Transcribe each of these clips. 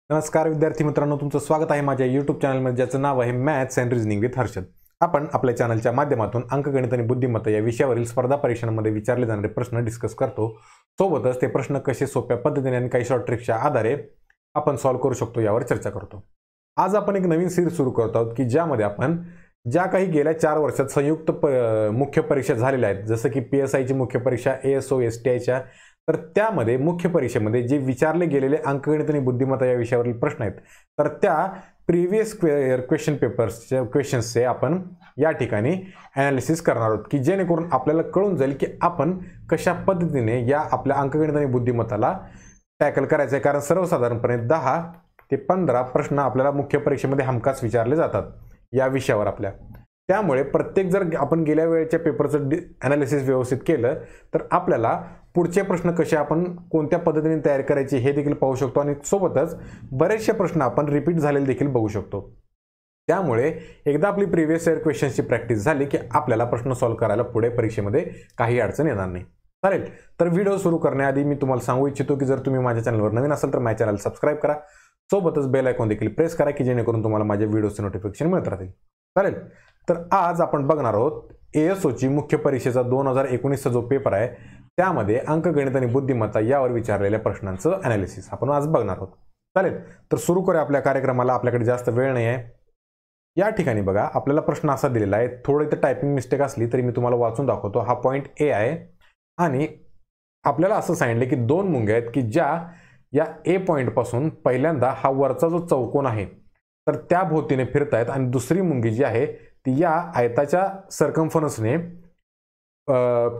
नमस्कार विद्यार्थी मित्रांनो, तुमचं स्वागत आहे माझ्या YouTube चॅनलमध्ये, ज्याचं नाव आहे maths and reasoning with Harshad. आपण आपल्या चॅनलच्या माध्यमातून अंकगणित आणि बुद्धिमत्ता या विषयावरील स्पर्धा परीक्षांमध्ये विचारले जाणारे प्रश्न डिस्कस करतो. सोबतच ते प्रश्न कसे सोप्या पद्धतीने आणि काही शॉर्ट ट्रिकच्या आधारे आपण सॉल्व्ह करू शकतो यावर चर्चा करतो. आज आपण एक नवीन सीरीज सुरू करत आहोत की ज्यामध्ये आपण ज्या काही गेल्या 4 वर्षात संयुक्त मुख्य परीक्षा झालेल्या आहेत, जसं की PSI ची मुख्य परीक्षा, ASO STIच्या, तर त्यामध्ये मुख्य परीक्षेमध्ये जे विचारले गेलेले अंकगणित आणि बुद्धिमत्ता या विषयावरील प्रश्न आहेत, तर त्या प्रिव्हियस क्वेश्चन पेपर्सच्या क्वेश्चन्सचे आपण या ठिकाणी ॲनालिसिस करणार आहोत, की जेणेकरून आपल्याला कळून जाईल की आपण कशा पद्धतीने या आपल्या अंकगणित आणि बुद्धिमत्ताला टॅकल करायचं आहे. कारण सर्वसाधारणपणे 10 ते 15 प्रश्न आपल्याला मुख्य परीक्षेमध्ये हमखास विचारले जातात या विषयावर आपल्या. त्यामुळे प्रत्येक जर आपण गेल्या वेळेच्या पेपरचं ॲनालिसिस व्यवस्थित केलं तर आपल्याला पुढचे प्रश्न कसे आपण कोणत्या पद्धतीने तयार करायचे हे देखील पाहू शकतो आणि सोबतच बरेचसे प्रश्न आपण रिपीट झालेले देखील बघू शकतो. त्यामुळे एकदा आपली प्रिव्हियस इयर क्वेश्चन्सची प्रॅक्टिस झाली की आपल्याला प्रश्न सॉल्व्ह करायला पुढे परीक्षेमध्ये काही अडचण येणार नाही. चालेल, तर व्हिडिओ सुरू करण्याआधी मी तुम्हाला सांगू इच्छितो की जर तुम्ही माझ्या चॅनलवर नवीन असाल तर माझ्या चॅनल सबस्क्राईब करा, सोबतच बेल आयकॉन देखील प्रेस करा की जेणेकरून तुम्हाला माझ्या व्हिडिओचे नोटिफिकेशन मिळत राहतील. चालेल, तर आज आपण बघणार आहोत ASOची मुख्य परीक्षेचा 2019चा जो पेपर आहे त्यामध्ये अंकगणित आणि बुद्धिमत्ता यावर विचारलेल्या प्रश्नांचं ॲनालिसिस आपण आज बघणार आहोत. चालेल, तर सुरू करूया आपल्या कार्यक्रमाला. आपल्याकडे जास्त वेळ नाही आहे. या ठिकाणी बघा, आपल्याला प्रश्न असा दिलेला आहे, थोडं इथं टायपिंग मिस्टेक असली तरी मी तुम्हाला वाचून दाखवतो. हा पॉईंट A आहे आणि आपल्याला असं सांगितलं की 2 मुंग्या आहेत की ज्या या A पॉईंटपासून पहिल्यांदा हा वरचा जो चौकोन आहे तर त्या भोवतीने फिरत आहेत आणि दुसरी मुंगी जी आहे ती या आयताच्या सर्कम्फरन्सने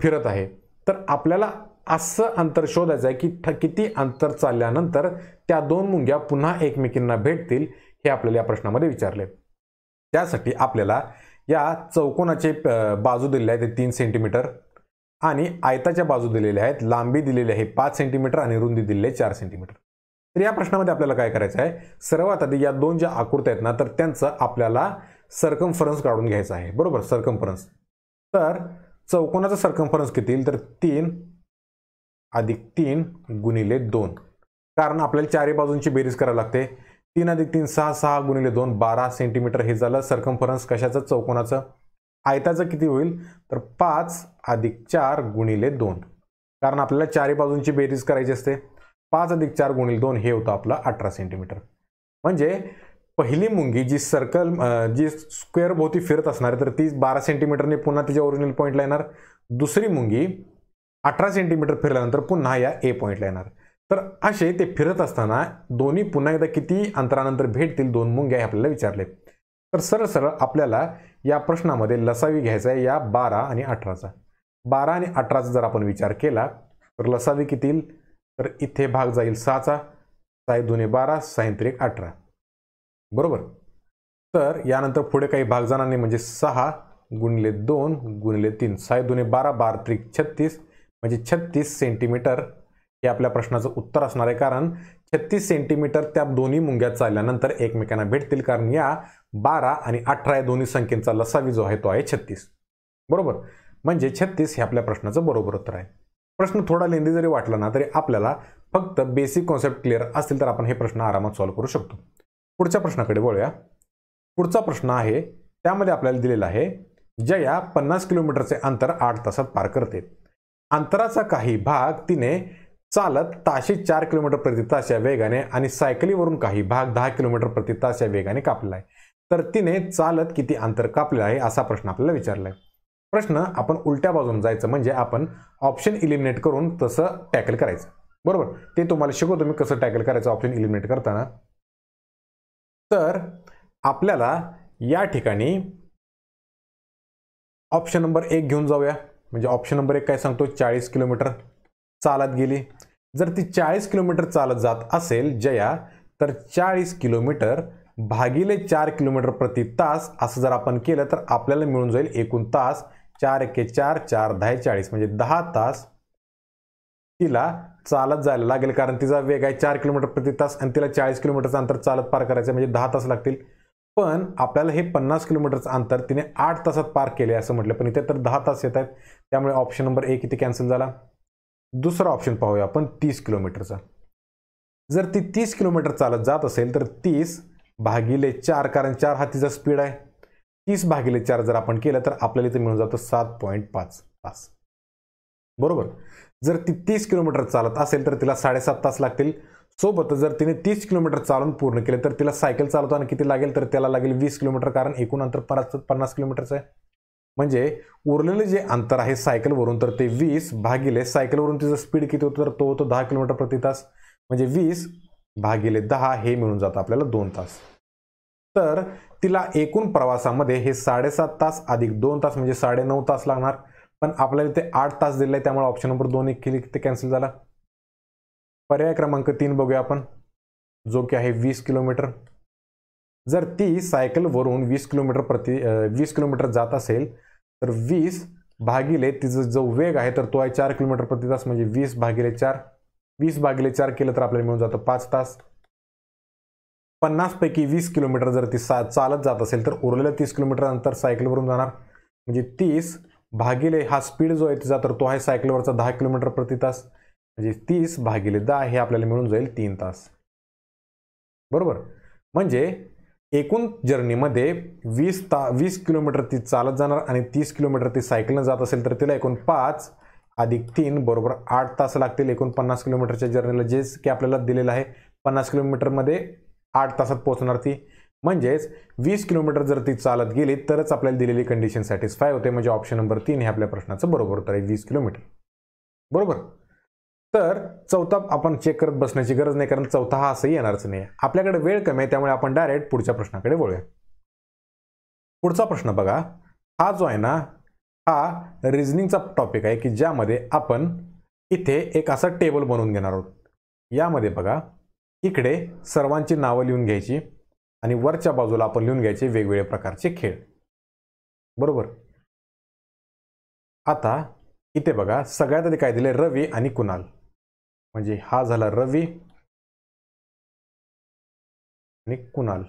फिरत आहे. तर आपल्याला असं अंतर शोधायचं आहे की किती अंतर चालल्यानंतर त्या 2 मुंग्या पुन्हा एकमेकींना भेटतील हे आपल्याला या प्रश्नामध्ये विचारले. त्यासाठी आपल्याला या चौकोनाचे बाजू दिलेले आहेत 3 सेंटीमीटर आणि आयताच्या बाजू दिलेल्या आहेत, लांबी दिलेली आहे 5 सेंटीमीटर आणि रुंदी दिलेली आहे 4 सेंटीमीटर. तर या प्रश्नामध्ये आपल्याला काय करायचं आहे, सर्वात आधी या 2 ज्या आकृत्या आहेत ना तर त्यांचं आपल्याला सर्कम्फरन्स काढून घ्यायचं आहे. बरोबर, सर्कम्फरन्स. तर चौकोनाचं सर्कम्फरन्स किती येईल तर 3 + 3 × 2, कारण आपल्याला चारही बाजूंची बेरीज करावी लागते. 3 + 3 6, 6 × 2 12 सेंटीमीटर हे झालं सर्कम्फरन्स कशाचं, चौकोनाचं. आयताचं किती होईल तर 5 + 4 × 2, कारण आपल्याला चारही बाजूंची बेरीज करायची असते. 5 + 4 × 2 हे होतं आपलं 18 सेंटीमीटर. म्हणजे पहिली मुंगी जी जी स्क्वेअर भोवती फिरत असणार आहे तर ती 12 सेंटीमीटरने पुन्हा तिच्या ओरिजिनल पॉईंटला येणार. दुसरी मुंगी 18 सेंटीमीटर फिरल्यानंतर पुन्हा या A पॉईंटला येणार. तर असे ते फिरत असताना दोन्ही पुन्हा एकदा किती अंतरानंतर भेटतील 2 मुंग्या हे आपल्याला विचारले. तर सरळ सरळ आपल्याला या प्रश्नामध्ये लसावी घ्यायचा आहे या 12 आणि 18चा. 12 आणि 18चा जर आपण विचार केला तर लसावी किती येईल तर इथे भाग जाईल 6चा, 6 × 2 12, 6 × 1 18. बरोबर. तर यानंतर पुढे काही भाग जाणार नाही, म्हणजे 6 × 2 × 3, 6 × 2 12, 12 × 3 36, म्हणजे 36 सेंटीमीटर हे आपल्या प्रश्नाचं उत्तर असणार आहे. कारण 36 सेंटीमीटर त्या दोन्ही मुंग्या चालल्यानंतर एकमेकांना भेटतील, कारण या 12 आणि 18 या दोन्ही संख्येचा लसावी जो आहे तो आहे 36. बरोबर, म्हणजे 36 हे आपल्या प्रश्नाचं बरोबर उत्तर आहे. प्रश्न थोडा लेंदी जरी वाटला ना तरी आपल्याला फक्त बेसिक कॉन्सेप्ट क्लिअर असतील तर आपण हे प्रश्न आरामात सॉल्व्ह करू शकतो. पुढच्या प्रश्नाकडे वळूया. पुढचा प्रश्न आहे त्यामध्ये आपल्याला दिलेला आहे, जया 50 किलोमीटरचे अंतर 8 तासात पार करते. अंतराचा काही भाग तिने चालत ताशी 4 किलोमीटर प्रति तास या वेगाने आणि सायकलीवरून काही भाग 10 किलोमीटर प्रति तास या वेगाने कापला आहे. तर तिने चालत किती अंतर कापले आहे असा प्रश्न आपल्याला विचारला आहे. प्रश्न आपण उलट्या बाजून जायचं, म्हणजे आपण ऑप्शन इलिमिनेट करून तसं टॅकल करायचं. बरोबर, ते तुम्हाला शिकवतो मी कसं टॅकल करायचं ऑप्शन इलिमिनेट करताना. तर आपल्याला या ठिकाणी ऑप्शन नंबर 1 घेऊन जाऊया. म्हणजे ऑप्शन नंबर 1 काय सांगतो, 40 किलोमीटर चालत गेली. जर ती 40 किलोमीटर चालत जात असेल जया, तर 40 किलोमीटर भागिले 4 किलोमीटर प्रति तास असं जर आपण केलं तर आपल्याला मिळून जाईल एकूण तास. 4 × 1 4, 4 × 10 40, म्हणजे 10 तास तिला चालत जायला लागेल, कारण तिचा वेग आहे 4 किलोमीटर प्रति तास आणि तिला 40 किलोमीटरचं अंतर चालत पार करायचं, म्हणजे 10 तास लागतील. पण आपल्याला हे 50 किलोमीटरचं अंतर तिने 8 तासात पार केले असं म्हटलं, पण इथे तर 10 तास येत आहेत. त्यामुळे ऑप्शन नंबर 1 इथे कॅन्सल झाला. दुसरा ऑप्शन पाहूया आपण 30 किलोमीटरचा. जर ती 30 किलोमीटर चालत जात असेल तर 30/4, कारण 4 हा तिचा स्पीड आहे, 30/4 जर आपण केलं तर आपल्याला इथे मिळून जातं 7.5 तास. बरोबर. जर ती 30 किलोमीटर चालत असेल तर तिला 7.5 तास लागतील. सोबत जर तिने 30 किलोमीटर चालून पूर्ण केले तर तिला सायकल चालवताना किती लागेल, तर त्याला लागेल 20 किलोमीटर, कारण एकूण अंतर 50 किलोमीटरचं आहे. म्हणजे उरलेलं जे अंतर आहे सायकलवरून तर ते 20 भागिले सायकलवरून तिचं स्पीड किती होतं, तर तो होतो 10 किलोमीटर प्रति तास. म्हणजे 20/10 हे मिळून जातं आपल्याला 2 तास. तर तिला एकूण प्रवासामध्ये हे 7.5 तास अधिक 2 तास म्हणजे 9.5 तास लागणार. पण आपल्याला इथे 8 तास दिले, त्यामुळे ऑप्शन नंबर 2 एक केली ते कॅन्सल झाला. पर्याय क्रमांक 3 बघूया आपण, जो की आहे 20 किलोमीटर. जर ती सायकलवरून 20 किलोमीटर जात असेल तर 20 भागिले तिचा जो वेग आहे तर तो आहे 4 किलोमीटर प्रति तास. म्हणजे 20/4 केलं तर आपल्याला मिळून जातं 5 तास. 50 पैकी 20 किलोमीटर जर ती चालत जात असेल तर उरलेलं 30 किलोमीटर अंतर सायकलवरून जाणार. म्हणजे 30 भागिले हा स्पीड जो आहे तिचा तर तो आहे सायकलवरचा 10 किलोमीटर प्रति तास. म्हणजे 30/10 हे आपल्याला मिळून जाईल 3 तास. बरोबर. म्हणजे एकूण जर्नीमध्ये 20 किलोमीटर ती चालत जाणार आणि 30 किलोमीटर ती सायकलनं जात असेल तर तिला एकूण 5 अधिक 3 बरोबर 8 तास लागतील. एकूण 50 किलोमीटरच्या जर्नीला, जे की आपल्याला दिलेलं आहे 50 किलोमीटरमध्ये 8 तासात पोहोचणार ती. म्हणजेच 20 किलोमीटर जर ती चालत गेली तरच आपल्याला दिलेली कंडिशन सॅटिस्फाय होते. म्हणजे ऑप्शन नंबर 3 हे आपल्या प्रश्नाचं बरोबर उत्तर आहे, 20 किलोमीटर. बरोबर. तर चौथा आपण चेक करत बसण्याची गरज नाही, कारण चौथा हा असंही येणारच नाही. आपल्याकडे वेळ कमी आहे त्यामुळे आपण डायरेक्ट पुढच्या प्रश्नाकडे वळूया. पुढचा प्रश्न बघा. हा जो आहे ना, हा रिझनिंगचा टॉपिक आहे की ज्यामध्ये आपण इथे एक असा टेबल बनवून घेणार आहोत. यामध्ये बघा, इकडे सर्वांची नावं लिहून घ्यायची आणि वरच्या बाजूला आपण लिहून घ्यायचे वेगवेगळे प्रकारचे खेळ. बरोबर. आता इथे बघा, सगळ्यात आधी काय दिले, रवी आणि कुणाल. म्हणजे हा झाला रवी आणि कुणाल.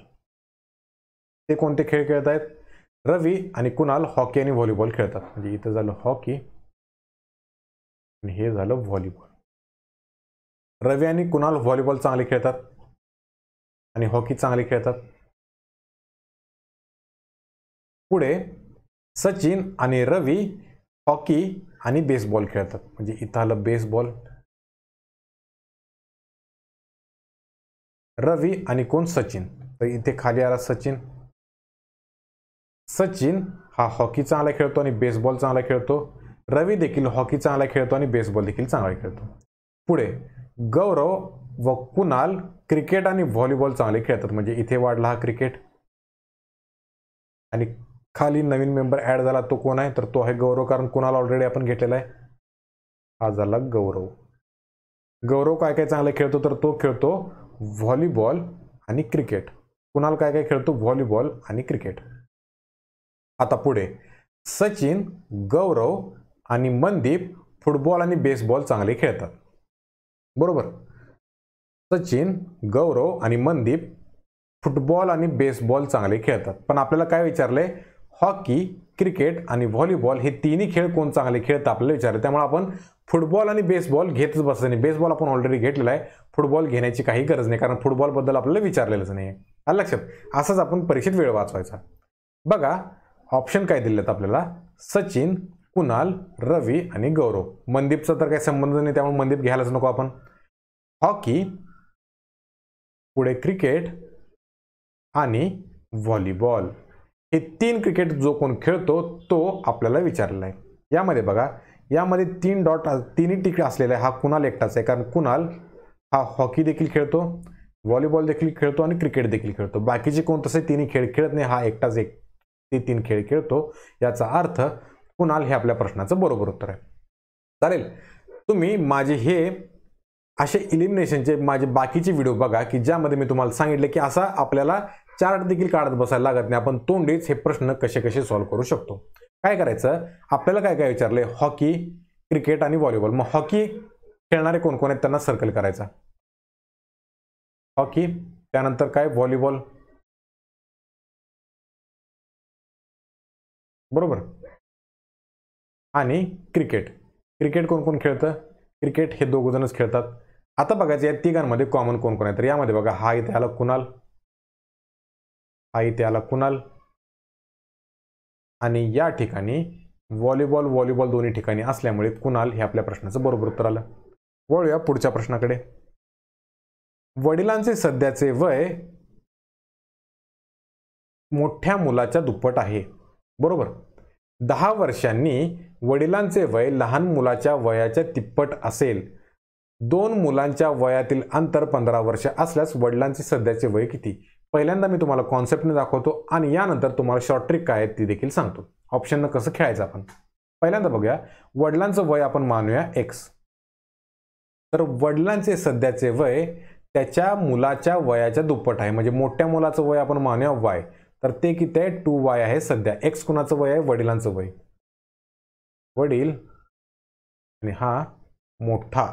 ते कोणते खेळ खेळत आहेत? रवी आणि कुणाल हॉकी आणि व्हॉलीबॉल खेळतात. म्हणजे इथं झालं हॉकी आणि हे झालं व्हॉलीबॉल. रवी आणि कुणाल व्हॉलीबॉल चांगले खेळतात आणि हॉकी चांगले खेळतात. पुढे सचिन आणि रवी हॉकी आणि बेसबॉल खेळतात. म्हणजे इथं आलं बेसबॉल. रवी आणि कोण? सचिन. तर इथे खाली आला सचिन. सचिन हा हॉकी चांगला खेळतो आणि बेसबॉल चांगला खेळतो. रवी देखील हॉकी चांगला खेळतो आणि बेसबॉल देखील चांगला खेळतो. पुढे गौरव व कुणाल क्रिकेट आणि व्हॉलीबॉल चांगले खेळतात. म्हणजे इथे वाढला हा क्रिकेट. आणि खाली नवीन मेंबर ऍड झाला, तो कोण आहे? तर तो आहे गौरव, कारण कुणाल ऑलरेडी आपण घेतलेला आहे. हा झाला गौरव. गौरव काय काय चांगलं खेळतो? तर तो खेळतो व्हॉलीबॉल आणि क्रिकेट. कुणाल काय काय खेळतो? व्हॉलीबॉल आणि क्रिकेट. आता पुढे सचिन, गौरव आणि मनदीप फुटबॉल आणि बेसबॉल चांगले खेळतात. बरोबर. सचिन, गौरव आणि मनदीप फुटबॉल आणि बेसबॉल चांगले खेळतात. पण आपल्याला काय विचारलंय? हॉकी, क्रिकेट आणि व्हॉलीबॉल हे तिन्ही खेळ कोण चांगले खेळतात आपल्याला विचारलं. त्यामुळे आपण फुटबॉल आणि बेसबॉल घेतच बसत नाही. बेसबॉल आपण ऑलरेडी घेतलेला आहे, फुटबॉल घेण्याची काही गरज नाही, कारण फुटबॉल बद्दल आपल्याला विचारलेलंच नाही. आलं लक्षात? असंच आपण परीक्षेत वेळ वाचवायचा. बघा ऑप्शन काय दिलेत आपल्याला, सचिन, कुणाल, रवी आणि गौरव. मनदीपचा तर काही संबंध नाही, त्यामुळे मनदीप घ्यायलाच नको आपण. हॉकी, पुढे क्रिकेट आणि व्हॉलीबॉल हे 3 क्रिकेट जो कोण खेळतो तो आपल्याला विचारलेला आहे. यामध्ये बघा, यामध्ये 3 डॉट, तिन्ही टिक असलेला आहे. हा कुणाल एकटाच आहे, कारण कुणाल हा हॉकी देखील खेळतो, व्हॉलीबॉल देखील खेळतो आणि क्रिकेट देखील खेळतो. बाकीचे कोण तसे तिन्ही खेळ खेळत नाही, हा एकटाच ते 3 खेळ खेळतो. याचा अर्थ कुणाल हे आपल्या प्रश्नाचं बरोबर उत्तर आहे. चालेल. तुम्ही माझे हे असे इलिमिनेशनचे माझे बाकीचे व्हिडिओ बघा की ज्यामध्ये मी तुम्हाला सांगितले की असा आपल्याला चार्ट देखील काढत बसायला लागत नाही. आपण तोंडीच हे प्रश्न कसे कसे सॉल्व्ह करू शकतो. काय करायचं, आपल्याला काय काय विचारले? हॉकी, क्रिकेट आणि व्हॉलीबॉल. मग हॉकी खेळणारे कोण कोण आहेत त्यांना सर्कल करायचा. हॉकी, त्यानंतर काय? व्हॉलीबॉल. बरोबर. आणि क्रिकेट. क्रिकेट कोण कोण खेळतं? क्रिकेट हे 2 जणच खेळतात. आता बघायचं या तिघांमध्ये कॉमन कोण कोण आहे. तर यामध्ये बघा हा इथे आला कुणाल, हा इथे आला कुणाल, आणि या ठिकाणी व्हॉलीबॉल दोन्ही ठिकाणी असल्यामुळे कुणाल हे आपल्या प्रश्नाचं बरोबर उत्तर आलं. वळूया पुढच्या प्रश्नाकडे. वडिलांचे सध्याचे वय मोठ्या मुलाच्या दुप्पट आहे. बरोबर. 10 वर्षांनी वडिलांचे वय लहान मुलाच्या वयाच्या तिप्पट असेल. 2 मुलांच्या वयातील अंतर 15 वर्ष असल्यास वडिलांचे सध्याचे वय किती? पहिल्यांदा मी तुम्हाला कॉन्सेप्टने दाखवतो आणि यानंतर तुम्हाला शॉर्ट ट्रिक काय आहे ती देखील सांगतो. ऑप्शननं कसं खेळायचं आपण. पहिल्यांदा बघूया. वडिलांचं वय आपण मानूया x. तर वडिलांचे सध्याचे वय त्याच्या मुलाच्या वयाच्या दुप्पट आहे. म्हणजे मोठ्या मुलाचं वय आपण मानूया y. तर ते किती आहे? 2y आहे सध्या. x कुणाचं वय आहे? वडिलांचं वय. वडील आणि हा मोठा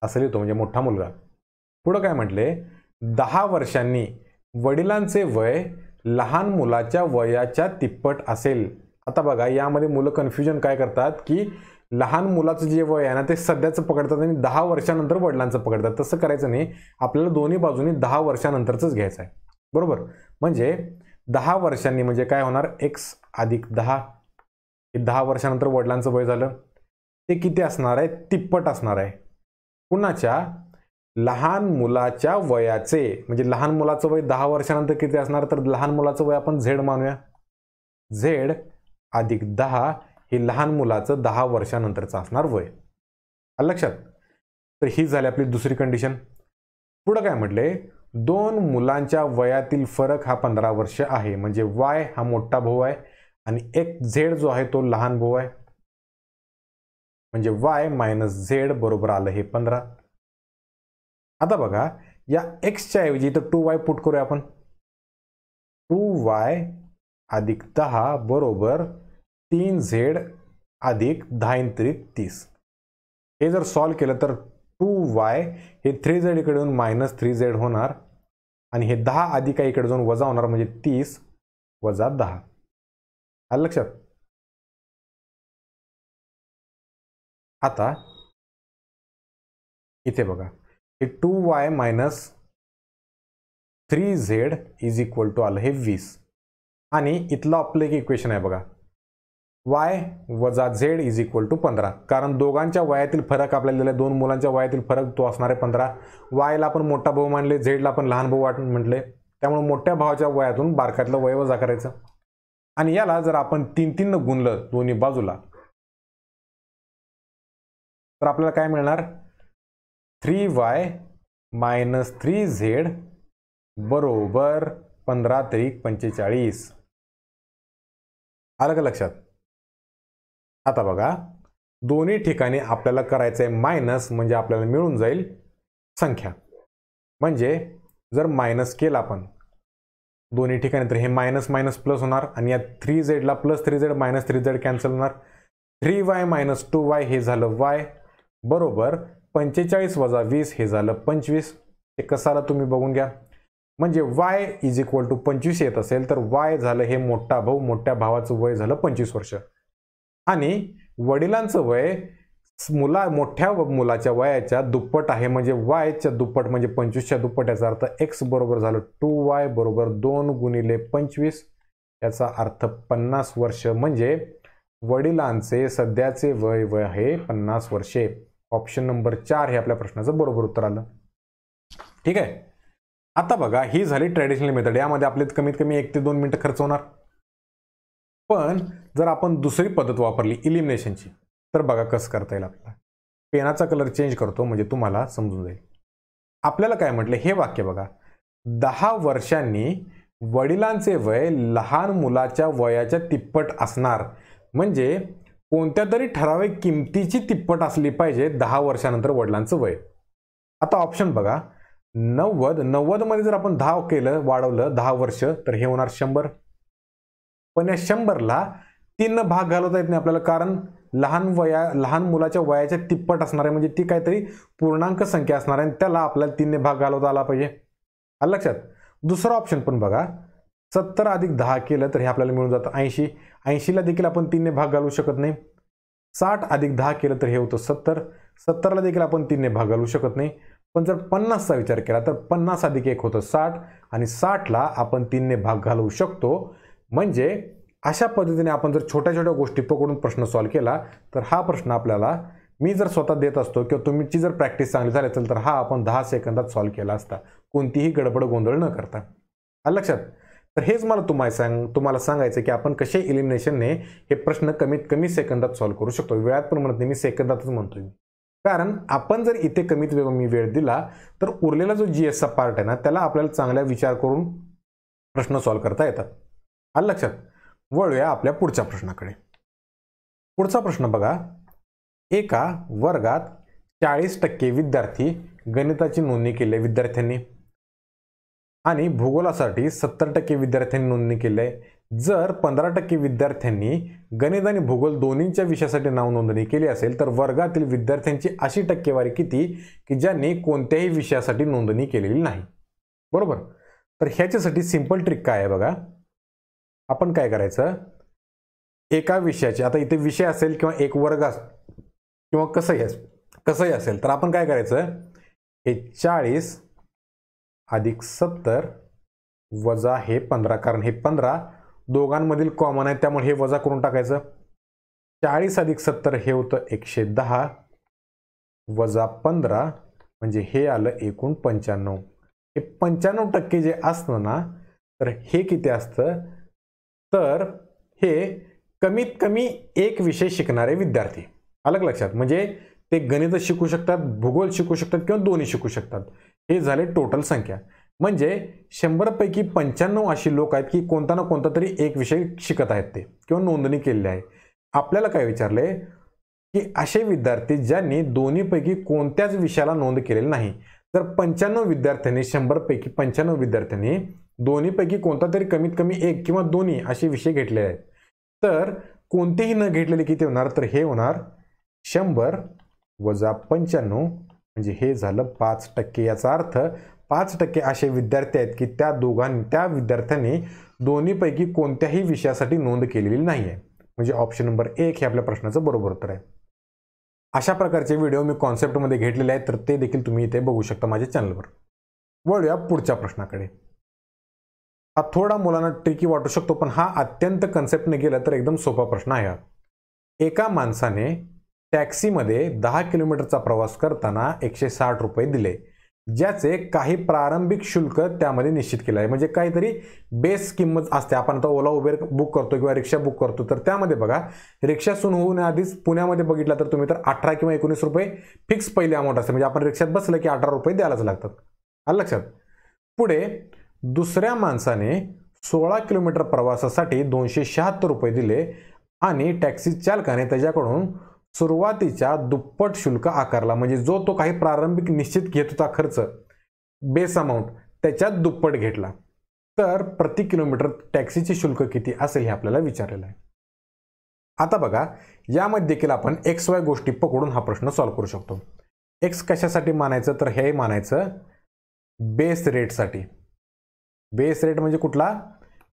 असं लिहितो म्हणजे मोठा मुलगा. पुढं काय म्हटले? 10 वर्षांनी वडिलांचे वय लहान मुलाच्या वयाच्या तिप्पट असेल. आता बघा यामध्ये मुलं कन्फ्युजन काय करतात की लहान मुलाचं जे वय आहे ना ते सध्याचं पकडतात आणि 10 वर्षानंतर वडिलांचं पकडतात. तसं करायचं नाही. आपल्याला दोन्ही बाजूनी 10 वर्षानंतरच घ्यायचं आहे. बरोबर. म्हणजे 10 वर्षांनी म्हणजे काय होणार? x अधिक 10. हे 10 वर्षानंतर वडिलांचं वय झालं. ते किती असणार आहे? तिप्पट असणार आहे. कुणाच्या? लहान मुलाच्या वयाचे. म्हणजे लहान मुलाचं वय 10 वर्षानंतर किती असणार? तर लहान मुलाचं वय आपण z मानूया. z अधिक 10 हे लहान मुलाचं 10 वर्षानंतरचं असणार वय. आलं लक्षात? तर ही झाली आपली दुसरी कंडिशन. पुढं काय म्हटले? 2 मुलांच्या वयातील फरक हा 15 वर्ष आहे. म्हणजे y हा मोठा भाऊ आहे आणि z जो आहे तो लहान भाऊ आहे. म्हणजे y मायनस z बरोबर आलं हे 15. आता बघा या x च्या ऐवजी तर 2y पुट करूया आपण. 2y अधिक 10 बरोबर 3z अधिक 10 त्रिक 30. हे जर सॉल्व केलं तर 2y हे 3z इकडे येऊन मायनस 3z होणार आणि हे 10 अधिक इकडे जाऊन वजा होणार म्हणजे 30 वजा 10. आलं लक्षात? आता इथे बघा हे 2y minus 3z is equal to आलं हे 20 आणि इथलं आपलं एक इक्वेशन आहे बघा y वजा z इज इक्वल टू 15. कारण दोघांच्या वयातील फरक आपल्याला दिला. 2 मुलांच्या वयातील फरक तो असणार आहे 15. y ला आपण मोठा भाऊ मानले, z ला आपण लहान भाऊ म्हटले. त्यामुळे मोठ्या भावाच्या वयातून बारकातलं वय वजा करायचं आणि याला जर आपण 3 न गुणलं दोन्ही बाजूला तर आपल्याला काय मिळणार? 3y मायनस 3z बरोबर 15 त्रिक 45. आलं का लक्षात? आता बघा दोन्ही ठिकाणी आपल्याला करायचं आहे मायनस म्हणजे आपल्याला मिळून जाईल संख्या. म्हणजे जर मायनस केला आपण दोन्ही ठिकाणी तर हे मायनस मायनस प्लस होणार आणि या 3z ला plus 3z minus 3z cancel होणार. 3y मायनस 2y हे झालं y बरोबर 45 वजा 20 हे झालं 25. हे कसं आलं तुम्ही बघून घ्या. म्हणजे y इज इक्वल टू 25 येत असेल तर y झालं हे मोठा भाऊ, मोठ्या भावाचं वय झालं 25 वर्ष आणि वडिलांचं वय मोठ्या मुलाच्या वयाच्या दुप्पट आहे. म्हणजे y च्या दुप्पट म्हणजे 25 च्या दुप्पट. याचा अर्थ x बरोबर झालं 2y बरोबर 2 गुणिले 25. याचा अर्थ 50 वर्ष. म्हणजे वडिलांचे सध्याचे वय आहे 50 वर्षे. ऑप्शन नंबर 4 हे आपल्या प्रश्नाचं बरोबर उत्तर आलं. ठीक आहे. आता बघा ही झाली ट्रॅडिशनल मेथड. यामध्ये आपले कमीत कमी 1 ते 2 मिनिटं खर्च होणार. पण जर आपण दुसरी पद्धत वापरली इलिमिनेशनची तर बघा कसं करता येईल आपल्याला. पेनाचा कलर चेंज करतो म्हणजे तुम्हाला समजून जाईल. आपल्याला काय म्हटलं हे वाक्य बघा. 10 वर्षांनी वडिलांचे वय लहान मुलाच्या वयाच्या तिप्पट असणार. म्हणजे कोणत्या तरी ठराविक किमतीची तिप्पट असली पाहिजे 10 वर्षानंतर वडिलांचं वय. आता ऑप्शन बघा 90 मध्ये जर आपण 10 केलं वाढवलं 10 वर्ष तर हे होणार 100. पण या 100ला 3 भाग घालवता येत नाही आपल्याला कारण लहान मुलाच्या वयाच्या तिप्पट असणार आहे. म्हणजे ती काहीतरी पूर्णांक संख्या असणार आहे आणि त्याला आपल्याला 3 भाग घालवता आला पाहिजे. आलं लक्षात? दुसरा ऑप्शन पण बघा 70 अधिक 10 केलं तर हे आपल्याला मिळून जातं 80. 80ला देखील आपण 3 भाग घालू शकत नाही. 60 अधिक 10 केलं तर हे होतं 70. 70ला देखील आपण 3 भाग घालू शकत नाही. पण जर 50चा विचार केला तर 50 अधिक 1 होतं 60 आणि 60ला आपण 3ने भाग घालवू शकतो. म्हणजे अशा पद्धतीने आपण जर छोट्या छोट्या गोष्टी पकडून प्रश्न सॉल्व्ह केला तर हा प्रश्न आपल्याला मी जर स्वतः देत असतो किंवा तुमची जर प्रॅक्टिस चांगली झाली असेल तर हा आपण 10 सेकंदात सॉल्व्ह केला असता, कोणतीही गडबड गोंधळ न करता. आलं लक्षात? तर हेच मला तुम्हाला सांगायचं की आपण कसे इलिमिनेशनने हे प्रश्न कमीत कमी सेकंदात सॉल्व्ह करू शकतो. वेळात पण म्हणत नाही, मी सेकंदातच म्हणतोय. कारण आपण जर इथे कमीत कमी वेळ दिला तर उरलेला जो जीएसचा पार्ट आहे ना त्याला आपल्याला चांगला विचार करून प्रश्न सॉल्व्ह करता येतात. आलं लक्षात? वळूया आपल्या पुढच्या प्रश्नाकडे. पुढचा प्रश्न बघा. एका वर्गात 40% विद्यार्थी गणिताची नोंदणी केली विद्यार्थ्यांनी आणि भूगोलासाठी 70% विद्यार्थ्यांनी नोंदणी केली आहे. जर 15% विद्यार्थ्यांनी गणित आणि भूगोल दोन्हीच्या विषयासाठी नाव नोंदणी केली असेल तर वर्गातील विद्यार्थ्यांची अशी टक्केवारी किती की ज्यांनी कोणत्याही विषयासाठी नोंदणी केलेली नाही. बरोबर? तर ह्याच्यासाठी सिंपल ट्रिक काय आहे बघा. आपण काय करायचं, एका विषयाचे, आता इथे विषय असेल किंवा एक वर्ग किंवा कसंही असेल तर आपण काय करायचं, हे 40 अधिक 70 वजा हे 15, कारण हे 15 दोघांमधील कॉमन आहे त्यामुळे हे वजा करून टाकायचं. 40 अधिक 70 हे होतं 110 वजा 15 म्हणजे हे आलं एकूण 95. हे 95% जे असतं ना तर हे किती असतं, तर हे कमीत कमी एक विषय शिकणारे विद्यार्थी. अलग लक्षात? म्हणजे ते गणित शिकू शकतात, भूगोल शिकू शकतात किंवा दोन्ही शिकू शकतात. हे झाले टोटल संख्या. म्हणजे 100 पैकी 95 अशी लोक आहेत की कोणता ना कोणता तरी एक विषय शिकत आहेत ते किंवा नोंदणी केलेली आहे. आपल्याला काय विचारले की असे विद्यार्थी ज्यांनी दोन्हीपैकी कोणत्याच विषयाला नोंद केलेली नाही. तर 95 विद्यार्थ्यांनी 100 पैकी 95 विद्यार्थ्यांनी दोन्हीपैकी कोणता तरी कमीत कमी एक किंवा दोन्ही असे विषय घेतले आहेत. तर कोणतेही न घेतलेले किती होणार, तर हे होणार 100 वजा 95 म्हणजे हे झालं 5%. याचा अर्थ 5% असे विद्यार्थी आहेत की त्या विद्यार्थ्यांनी दोन्हीपैकी कोणत्याही विषयासाठी नोंद केलेली नाही आहे. म्हणजे ऑप्शन नंबर 1 हे आपल्या प्रश्नाचं बरोबर उत्तर आहे. अशा प्रकारचे व्हिडिओ मी कॉन्सेप्टमध्ये घेतलेले आहेत तर ते देखील तुम्ही इथे बघू शकता माझ्या चॅनलवर. वळूया पुढच्या प्रश्नाकडे. हा थोडा मुलांना ट्रिकी वाटू शकतो पण हा अत्यंत कन्सेप्टने गेला तर एकदम सोपा प्रश्न आहे हा. एका माणसाने टॅक्सीमध्ये 10 किलोमीटरचा प्रवास करताना 160 रुपये दिले, ज्याचे काही प्रारंभिक शुल्क त्यामध्ये निश्चित केलं आहे. म्हणजे काहीतरी बेस किंमत असते. आपण आता ओला उबेर बुक करतो किंवा रिक्षा बुक करतो तर त्यामध्ये बघा, रिक्षा सुरू होण्याआधीच पुण्यामध्ये बघितला तर तुम्ही तर 18 किंवा 19 रुपये फिक्स पहिली अमाऊंट असते. म्हणजे आपण रिक्षात बसलं की 18 रुपये द्यायलाच लागतात. आलं लक्षात? पुढे दुसऱ्या माणसाने 16 किलोमीटर प्रवासासाठी 276 रुपये दिले आणि टॅक्सी चालकाने त्याच्याकडून सुरुवातीच्या दुप्पट शुल्क आकारला. म्हणजे जो तो काही प्रारंभिक निश्चित घेत होता खर्च, बेस अमाऊंट, त्याच्यात दुप्पट घेतला. तर प्रति किलोमीटर टॅक्सीचे शुल्क किती असेल हे आपल्याला विचारलेलं आहे. आता बघा, यामध्ये देखील आपण XY गोष्टी पकडून हा प्रश्न सॉल्व्ह करू शकतो. एक्स कशासाठी मानायचं, तर हे मानायचं बेस रेटसाठी. बेस रेट म्हणजे कुठला,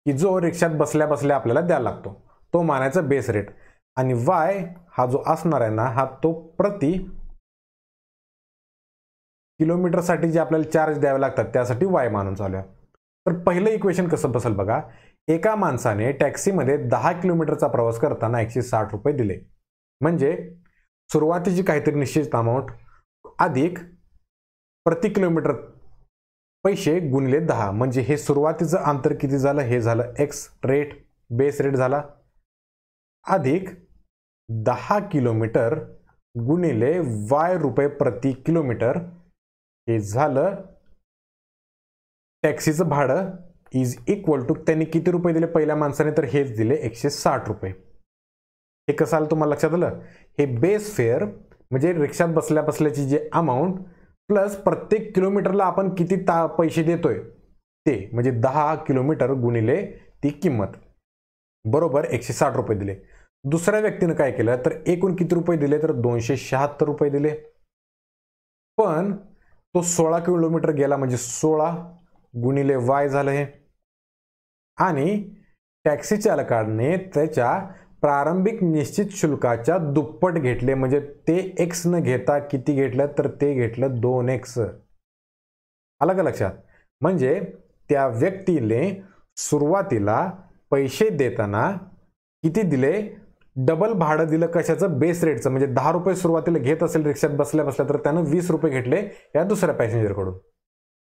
की जो रिक्षात बसल्या बसल्या आपल्याला द्यायला लागतो, तो मानायचा बेस रेट. आणि Y हा जो असणार आहे ना, हा तो प्रति किलोमीटरसाठी जे आपल्याला चार्ज द्यावे लागतात त्यासाठी Y मानून चालूया. तर पहिलं इक्वेशन कसं बसेल बघा. एका माणसाने टॅक्सीमध्ये 10 किलोमीटरचा प्रवास करताना 160 रुपये दिले, म्हणजे सुरुवातीची काहीतरी निश्चित अमाऊंट अधिक प्रति किलोमीटर पैसे गुणिले 10, म्हणजे हे सुरुवातीचं अंतर किती झालं, हे झालं X रेट, बेस रेट झाला, अधिक 10 किलोमीटर गुणिले Y रुपये प्रति किलोमीटर, हे झालं टॅक्सीचं भाडं, इज इक्वल टू त्यांनी किती रुपये दिले पहिल्या माणसाने, तर हेच दिले 160 रुपये. हे कसं आलं तुम्हाला लक्षात आलं. हे बेस फेअर म्हणजे रिक्षात बसल्या बसल्याची जे अमाऊंट प्लस प्रत्येक किलोमीटरला आपण किती पैसे देतोय ते, म्हणजे 10 किलोमीटर गुणिले ती किंमत, बरोबर 160 रुपये दिले. दुसऱ्या व्यक्तीने काय केलं, तर एकूण किती रुपये दिले, तर 276 रुपये दिले. पण तो 16 किलोमीटर गेला, म्हणजे 16 गुणिले Y झालं हे. आणि टॅक्सी चालकाने त्याच्या प्रारंभिक निश्चित शुल्काच्या दुप्पट घेतले, म्हणजे ते X न घेता किती घेतलं, तर ते घेतलं 2X. आलं का लक्षात? म्हणजे त्या व्यक्तीने सुरुवातीला पैसे देताना किती दिले? डबल भाडं दिलं. कशाचं? बेस रेटचं. म्हणजे 10 रुपये सुरुवातीला घेत असेल रिक्षात बसल्या बसल्या, तर त्यानं 20 रुपये घेतले या दुसऱ्या पॅसेंजरकडून,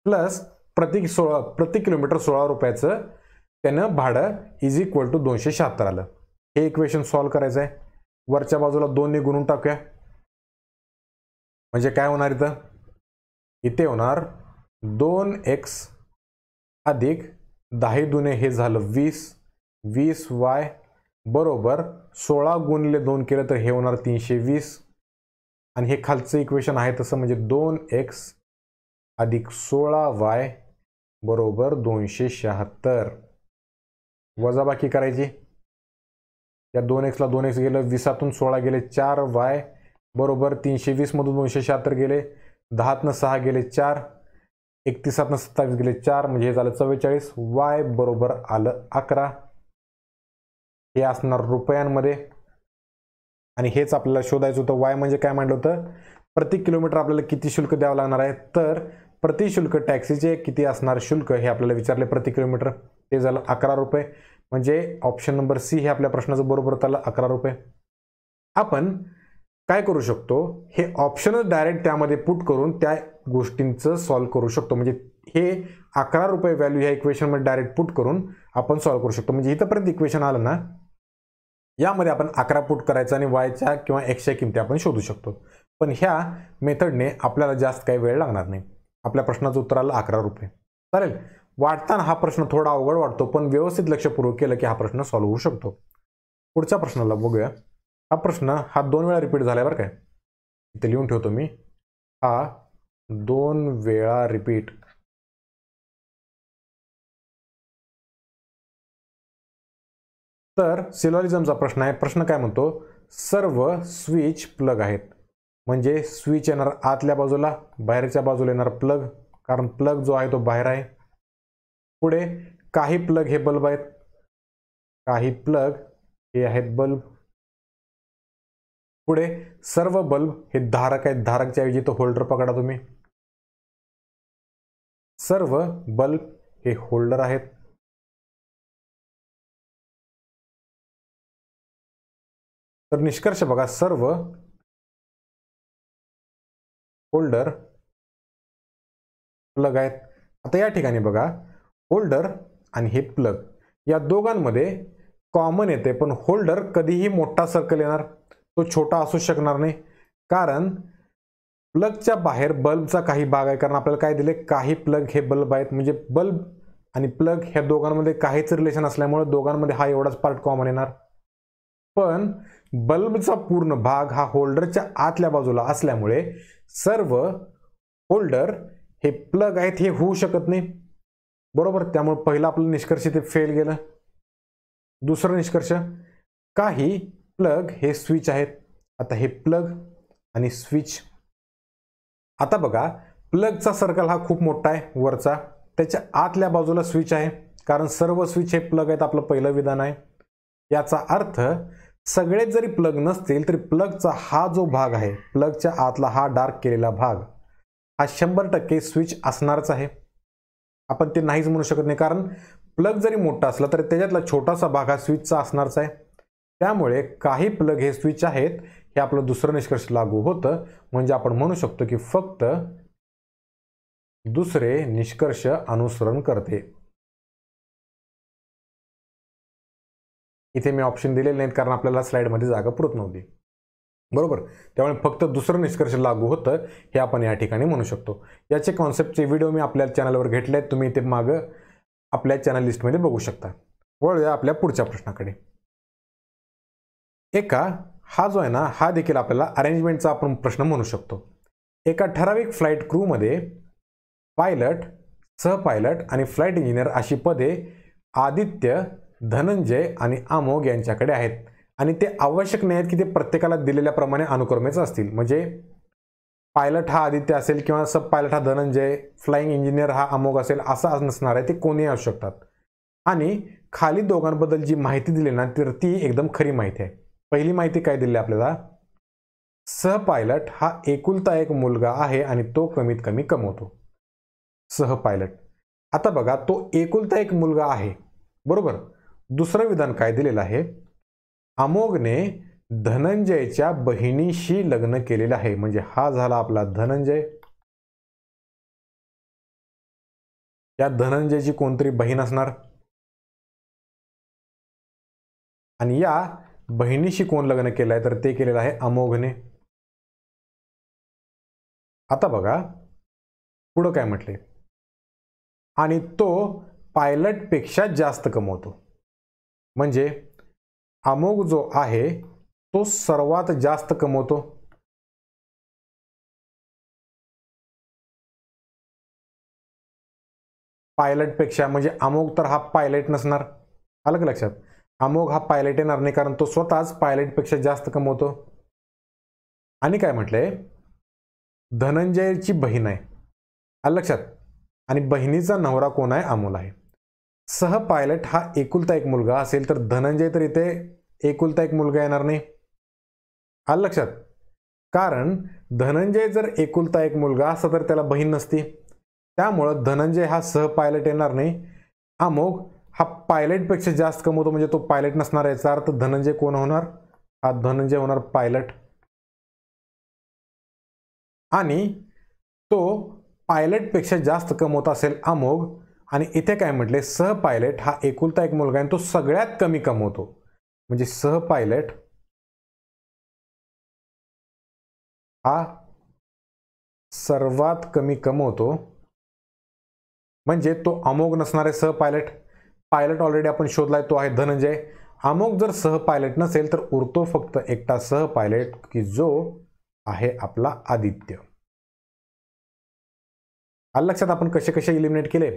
प्लस प्रति किलोमीटर 16 रुपयाचं त्यानं भाडं इज इक्वल टू 276 आलं. हे इक्वेशन सॉल्व्ह करायचं आहे. वरच्या बाजूला 2 ने गुणून टाकूया. म्हणजे काय होणार इथं? इथे होणार 2x अधिक 10 दुने हे झालं 20y बरोबर 16 गुणिले 2 केलं तर हे होणार 320. आणि हे खालचं इक्वेशन आहे तसं, म्हणजे 2x अधिक 16y बरोबर 276. वजाबाकी करायची. या 2x ला 2x गेलं, 20तून 16 गेले 4y बरोबर 320 मधून 276 गेले, 10तनं 6 गेले 4, 31तनं 27 गेले 4, म्हणजे हे झालं 44. y बरोबर आलं 11. हे असणार रुपयांमध्ये. आणि हेच आपल्याला शोधायचं होतं. y म्हणजे काय म्हणलं होतं? प्रति किलोमीटर आपल्याला किती शुल्क द्यावं लागणार आहे? तर प्रति शुल्क टॅक्सीचे किती असणार शुल्क हे आपल्याला विचारले प्रति किलोमीटर. ते झालं 11 रुपये. म्हणजे ऑप्शन नंबर सी हे आपल्या प्रश्नाचं बरोबर आलं 11 रुपये. आपण काय करू शकतो? हे ऑप्शनच डायरेक्ट त्यामध्ये पुट करून त्या गोष्टींचं सॉल्व्ह करू शकतो. म्हणजे हे 11 रुपये व्हॅल्यू ह्या इक्वेशनमध्ये डायरेक्ट पुट करून आपण सॉल्व्ह करू शकतो. म्हणजे इथंपर्यंत इक्वेशन आलं ना, यामध्ये आपण 11 पुट करायचं आणि वायच्या किंवा एक्सच्या किमती आपण शोधू शकतो. पण ह्या मेथडने आपल्याला जास्त काही वेळ लागणार नाही. आपल्या प्रश्नाचं उत्तर आलं 11 रुपये. चालेल. वाटताना हा प्रश्न थोडा अवघड वाटतो, पण व्यवस्थित लक्षपूर्वक केलं की हा प्रश्न सॉल्व्ह होऊ शकतो. पुढच्या प्रश्नाला बघूया. हा प्रश्न 2 वेळा रिपीट झालाय बरं काय. इथे लिहून ठेवतो मी. हा 2 वेळा रिपीट. तर सिलॉजिझमचा प्रश्न आहे. प्रश्न काय म्हणतो? सर्व स्विच प्लग आहेत. म्हणजे स्विच येणार आतल्या बाजूला, बाहेरच्या बाजूला येणार प्लग, कारण प्लग जो आहे तो बाहेर आहे. पुढे काही प्लग हे बल्ब आहेत, काही प्लग हे आहेत बल्ब. पुढे सर्व बल्ब हे धारक आहेत. धारकच्या ऐवजी तो होल्डर पकडा तुम्ही. सर्व बल्ब हे होल्डर आहेत. तर निष्कर्ष बघा, सर्व होल्डर प्लग आहेत. आता या ठिकाणी बघा, होल्डर आणि हे प्लग या दोघांमध्ये कॉमन येते, पण होल्डर कधीही मोठा सर्कल येणार, तो छोटा असू शकणार नाही. कारण प्लगच्या बाहेर बल्बचा काही भाग आहे. कारण आपल्याला काय दिले? काही प्लग हे बल्ब आहेत. म्हणजे बल्ब आणि प्लग ह्या दोघांमध्ये काहीच रिलेशन असल्यामुळे दोघांमध्ये हा एवढाच पार्ट कॉमन येणार. पण बल्बचा पूर्ण भाग हा होल्डरच्या आतल्या बाजूला असल्यामुळे सर्व होल्डर हे प्लग आहेत हे होऊ शकत नाही. बरोबर. त्यामुळे पहिला आपलं निष्कर्ष ते फेल गेलं. दुसरा निष्कर्ष, काही प्लग हे स्विच आहेत. आता हे प्लग आणि स्विच. आता बघा, प्लगचा सर्कल हा खूप मोठा आहे वरचा, त्याच्या आतल्या बाजूला स्विच आहे. कारण सर्व स्विच हे प्लग आहेत, आपलं पहिलं विधान आहे. याचा अर्थ सगळेच जरी प्लग नसतील तरी प्लगचा हा जो भाग आहे, प्लगच्या आतला हा डार्क केलेला भाग, हा 100% स्विच असणारच आहे. आपण ते नाहीच म्हणू शकत नाही. कारण प्लग जरी मोठा असला तरी त्याच्यातला छोटासा भाग हा स्विचचा असणारच आहे. त्यामुळे काही प्लग हे स्विच आहेत हे आपलं दुसरं निष्कर्ष लागू होतं. म्हणजे आपण म्हणू शकतो की फक्त दुसरे निष्कर्ष अनुसरण करते. इथे मी ऑप्शन दिलेले नाहीत कारण आपल्याला स्लाइडमध्ये जागा पुरत नव्हती. बरोबर. त्यामुळे फक्त दुसरं निष्कर्ष लागू होतं हे आपण या ठिकाणी म्हणू शकतो. याचे कॉन्सेप्टचे व्हिडिओ मी आपल्या चॅनलवर घेतले आहेत. तुम्ही इथे मागं आपल्या चॅनल लिस्टमध्ये बघू शकता. वळूया आपल्या पुढच्या प्रश्नाकडे. हा जो आहे ना, हा देखील आपल्याला अरेंजमेंटचा आपण प्रश्न म्हणू शकतो. एका ठराविक फ्लाईट क्रूमध्ये पायलट, सहपायलट आणि फ्लाईट इंजिनियर अशी पदे आदित्य, धनंजय आणि अमोघ यांच्याकडे आहेत. आणि ते आवश्यक नाही आहेत की ते प्रत्येकाला दिलेल्याप्रमाणे अनुक्रमेच असतील. म्हणजे पायलट हा आदित्य असेल किंवा सब पायलट हा धनंजय, फ्लाइंग इंजिनियर हा अमोघ असेल असं नसणार आहे. ते कोणीही असू शकतात. आणि खाली दोघांबद्दल जी माहिती दिली ना, तर ती एकदम खरी माहिती आहे. पहिली माहिती काय दिली आपल्याला? सहपायलट हा एकुलता एक मुलगा आहे आणि तो कमीत कमी कमवतो. सह पायलट. आता बघा, तो एकुलता एक मुलगा आहे, बरोबर. दुसरं विधान काय दिलेलं आहे, अमोघने धनंजयच्या बहिणीशी लग्न केलेलं आहे. म्हणजे हा झाला आपला धनंजय. या धनंजयची कोणतरी बहीण असणार आणि या बहिणीशी कोण लग्न केलंय, तर ते केलेलं आहे अमोघने. आता बघा पुढं काय म्हटले, आणि तो पायलट पेक्षा जास्त कमवतो. म्हणजे अमोघ जो आहे तो सर्वात जास्त कमवतो. पायलट पेक्षा, म्हणजे अमोघ तर हा पायलट नसणार, आलं का लक्षात. अमोघ हा पायलट येणार नाही, कारण तो स्वतःच पायलट पेक्षा जास्त कमवतो. आणि काय म्हटलंय, धनंजयची बहीण आहे, आलं लक्षात. आणि बहिणीचा नवरा कोण आहे, अमोल आहे. सह पायलट हा एकुलता एक मुलगा असेल तर धनंजय तर इथे एकुलता एक मुलगा येणार नाही, आलं लक्षात. कारण धनंजय जर एकुलता एक मुलगा असता तर त्याला बहीण नसती, त्यामुळं धनंजय हा सह पायलट येणार नाही. अमोघ हा पायलटपेक्षा जास्त कमवतो, म्हणजे तो पायलट नसणार. याचा अर्थ धनंजय कोण होणार, हा धनंजय होणार पायलट. आणि तो पायलटपेक्षा जास्त कमवत असेल अमोघ. आणि इथे काय म्हटले, सह पायलट हा एकुलता एक मुलगा आहे, तो सगळ्यात कमी कमवतो. म्हणजे सह पायलट हा सर्वात कमी कमवतो, म्हणजे तो अमोघ नसणार आहे, सह पायलट. पायलट ऑलरेडी आपण शोधलाय, तो आहे धनंजय. अमोघ जर सह पायलट नसेल तर उरतो फक्त एकटा सह पायलट, की जो आहे आपला आदित्य. आलं लक्षात आपण कसे कसे इलिमिनेट केले.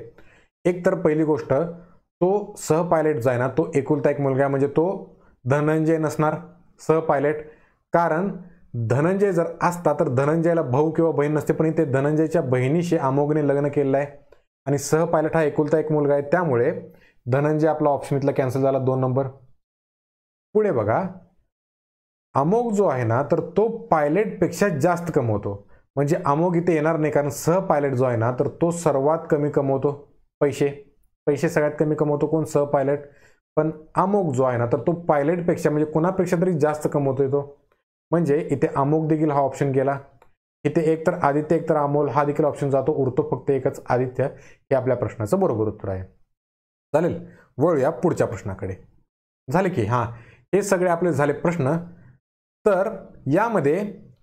एक तर पहिली गोष्ट, तो सह पायलट जो आहे ना, तो एकुलता एक मुलगा, म्हणजे तो धनंजय नसणार, सह पायलट. कारण धनंजय जर असता तर धनंजयला भाऊ किंवा बहीण नसते, पण इथे धनंजयच्या बहिणीशी अमोघने लग्न केलेलं आहे. आणि सह पायलट हा एकुलता एक मुलगा आहे, त्यामुळे धनंजय आपला ऑप्शन इथला कॅन्सल झाला, 2 नंबर. पुढे बघा, अमोघ जो आहे ना, तर तो पायलटपेक्षा जास्त कमवतो. म्हणजे अमोघ इथे येणार नाही, कारण सह पायलट जो आहे ना, तर तो सर्वात कमी कमवतो पैसे. पैसे सगळ्यात कमी कमवतो कोण, सह पायलट. पण अमोघ जो आहे ना, तर तो पायलटपेक्षा म्हणजे कोणापेक्षा तरी जास्त कमवतोय तो. म्हणजे इथे अमोघ देखील हा ऑप्शन गेला. इथे एक तर आदित्य एक तर अमोल हा देखील ऑप्शन जातो, उरतो फक्त एकच आदित्य. हे आपल्या प्रश्नाचं बरोबर उत्तर आहे. चालेल, वळूया पुढच्या प्रश्नाकडे. झाले की हां, हे सगळे आपले झाले प्रश्न. तर यामध्ये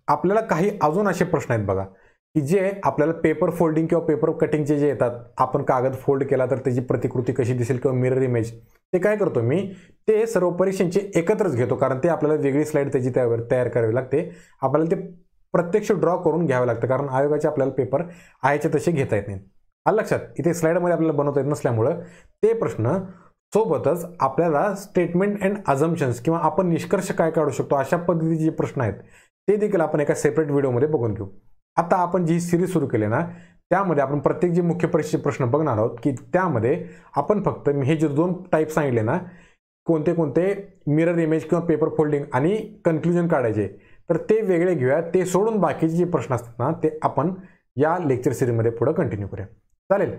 आपल्याला काही अजून असे प्रश्न आहेत बघा, की जे आपल्याला पेपर फोल्डिंग किंवा पेपर कटिंगचे जे येतात, आपण कागद फोल्ड केला तर त्याची प्रतिकृती कशी दिसेल किंवा मिरर इमेज, ते काय करतो मी, ते सर्व परीक्षांचे एकत्रच घेतो, कारण ते आपल्याला वेगळी स्लाईड त्याची तयार करावी लागते. आपल्याला ते प्रत्यक्ष ड्रॉ करून घ्यावं लागतं, कारण आयोगाचे आपल्याला पेपर आहेचे तसे घेता येत नाहीत. आलं लक्षात. इथे स्लाईडमध्ये आपल्याला बनवता येत नसल्यामुळं ते प्रश्न सोबतच आपल्याला स्टेटमेंट अँड अझम्पशन्स किंवा आपण निष्कर्ष काय काढू शकतो अशा पद्धतीचे जे प्रश्न आहेत ते देखील आपण एका सेपरेट व्हिडिओमध्ये बघून घेऊ. आता आपण जी सिरीज सुरू केली ना, त्यामध्ये आपण प्रत्येक जे मुख्य परीक्षेचे प्रश्न बघणार आहोत, की त्यामध्ये आपण फक्त हे जे 2 टाईप सांगितले ना, कोणते कोणते मिरर इमेज किंवा पेपर फोल्डिंग आणि कन्क्लुजन काढायचे, तर ते वेगळे घेऊया. ते सोडून बाकीचे जे प्रश्न असतात ना, ते आपण या लेक्चर सिरीजमध्ये पुढे कंटिन्यू करूया. चालेल.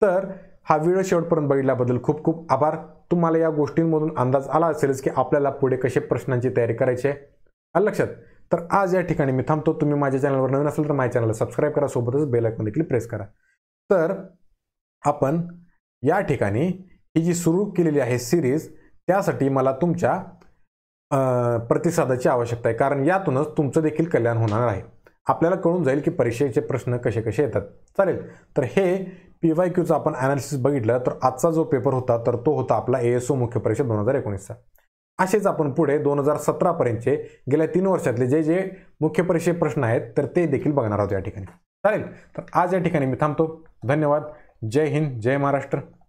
तर हा व्हिडिओ शेवटपर्यंत बघितल्याबद्दल खूप खूप आभार. तुम्हाला या गोष्टींमधून अंदाज आला असेलच की आपल्याला पुढे कशा प्रश्नांची तयारी करायची आहे. आलं लक्षात. तर आज या ठिकाणी मी थांबतो. तुम्ही माझ्या चॅनलवर नवीन असेल तर माझ्या चॅनलला सबस्क्राईब करा, सोबतच बेल आयकॉन देखील प्रेस करा. तर आपण या ठिकाणी ही जी सुरू केलेली आहे सिरीज, त्यासाठी मला तुमच्या प्रतिसादाची आवश्यकता आहे, कारण यातूनच तुमचं देखील कल्याण होणार आहे. आपल्याला कळून जाईल की परीक्षेचे प्रश्न कसे कसे येतात. चालेल. तर हे PYQचं आपण ॲनालिसिस बघितलं, तर आजचा जो पेपर होता तर तो होता आपला ASO मुख्य परीक्षा 2019चा. असेच आपण पुढे 2017 पर्यंतचे गेल्या 3 वर्षातले जे जे मुख्य परीक्षेचे प्रश्न आहेत तर ते देखील बघणार आहोत या ठिकाणी. चालेल. तर आज या ठिकाणी मी थांबतो. धन्यवाद. जय हिंद, जय महाराष्ट्र.